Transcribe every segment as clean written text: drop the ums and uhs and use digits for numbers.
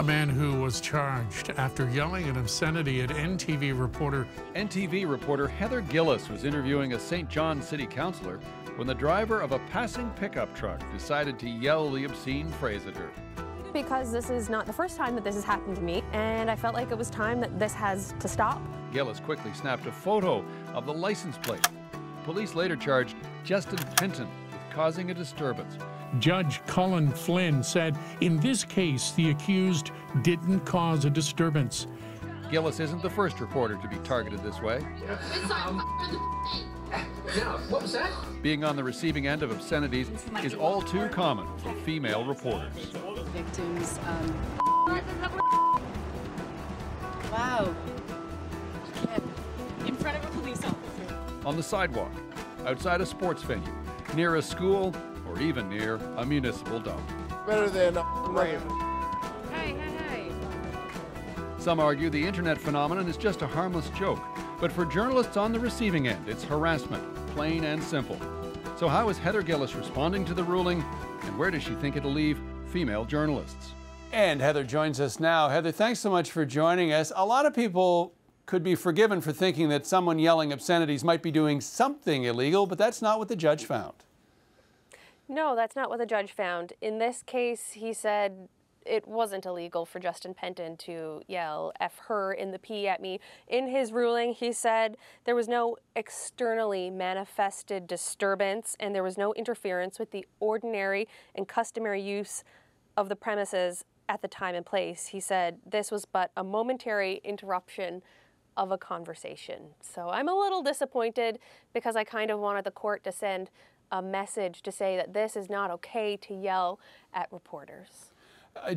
man who was charged after yelling an obscenity at NTV reporter. NTV reporter Heather Gillis was interviewing a St. John city councillor when the driver of a passing pickup truck decided to yell the obscene phrase at her. Because this is not the first time that this has happened to me, and I felt like it was time that this has to stop. Gillis quickly snapped a photo of the license plate. Police later charged Justin Penton with causing a disturbance. Judge Colin Flynn said in this case the accused didn't cause a disturbance. Gillis isn't the first reporter to be targeted this way. Yeah, what was that? Being on the receiving end of obscenities is all too common for female reporters. Victims, wow. In front of a police officer. On the sidewalk, outside a sports venue, near a school, or even near a municipal dump. Better than rain. Hey. Some argue the internet phenomenon is just a harmless joke, but for journalists on the receiving end, it's harassment, plain and simple. So how is Heather Gillis responding to the ruling, and where does she think it'll leave female journalists? And Heather joins us now. Heather, thanks so much for joining us. A lot of people could be forgiven for thinking that someone yelling obscenities might be doing something illegal, but that's not what the judge found. No, that's not what the judge found. In this case, he said it wasn't illegal for Justin Penton to yell F her in the P at me. In his ruling, he said there was no externally manifested disturbance and there was no interference with the ordinary and customary use of the premises at the time and place. He said this was but a momentary interruption of a conversation. So I'm a little disappointed because I kind of wanted the court to send a message to say that this is not okay to yell at reporters.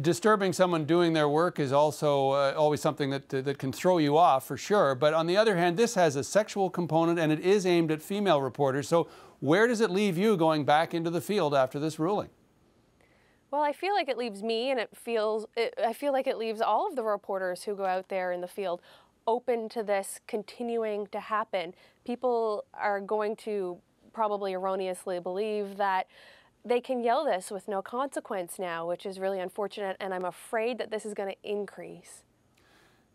Disturbing someone doing their work is also always something that can throw you off, for sure. But on the other hand, this has a sexual component and it is aimed at female reporters. So where does it leave you going back into the field after this ruling? Well, I feel like it leaves me, and I feel like it leaves all of the reporters who go out there in the field open to this continuing to happen. People are going to probably erroneously believe that they can yell this with no consequence now, which is really unfortunate, and I'm afraid that this is going to increase.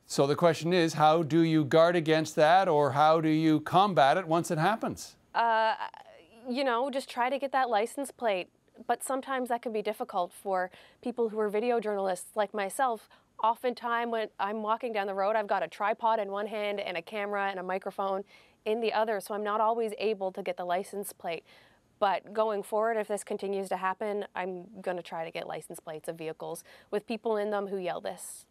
So the question is, how do you guard against that, or how do you combat it once it happens? You know, just try to get that license plate. But sometimes that can be difficult for people who are video journalists like myself. Oftentimes when I'm walking down the road, I've got a tripod in one hand and a camera and a microphone in the other, so I'm not always able to get the license plate. But going forward, if this continues to happen, I'm going to try to get license plates of vehicles with people in them who yell this.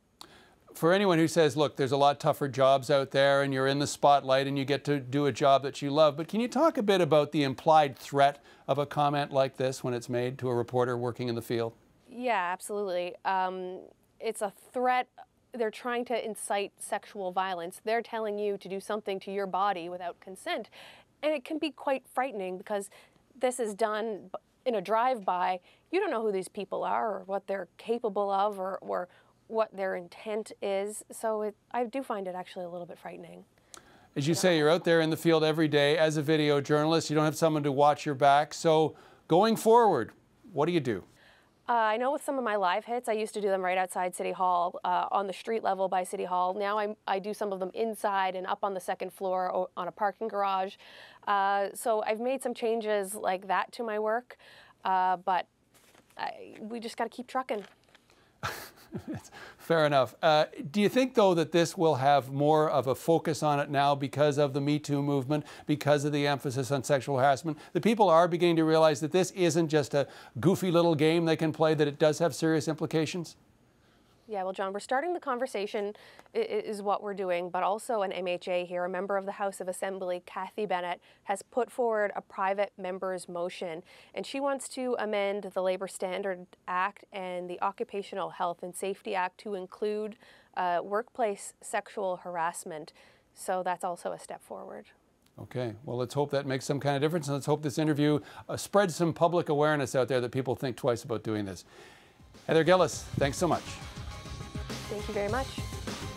For anyone who says, look, there's a lot tougher jobs out there and you're in the spotlight and you get to do a job that you love, but can you talk a bit about the implied threat of a comment like this when it's made to a reporter working in the field? Yeah, absolutely. It's a threat. They're trying to incite sexual violence. They're telling you to do something to your body without consent. And it can be quite frightening because this is done in a drive-by. You don't know who these people are or what they're capable of or what their intent is. So I do find it actually a little bit frightening. As you say, you're out there in the field every day as a video journalist. You don't have someone to watch your back. So going forward, what do you do? I know with some of my live hits, I used to do them right outside City Hall, on the street level by City Hall. Now I do some of them inside and up on the second floor on a parking garage. So I've made some changes like that to my work, but we just got to keep trucking. Fair enough. Do you think, though, that this will have more of a focus on it now because of the Me Too movement, because of the emphasis on sexual harassment? The people are beginning to realize that this isn't just a goofy little game they can play, that it does have serious implications? Yeah, well, John, we're starting the conversation is what we're doing, but also an MHA here, a member of the House of Assembly, Kathy Bennett, has put forward a private member's motion, and she wants to amend the Labour Standard Act and the Occupational Health and Safety Act to include workplace sexual harassment. So that's also a step forward. Okay, well, let's hope that makes some kind of difference, and let's hope this interview spreads some public awareness out there that people think twice about doing this. Heather Gillis, thanks so much. Thank you very much.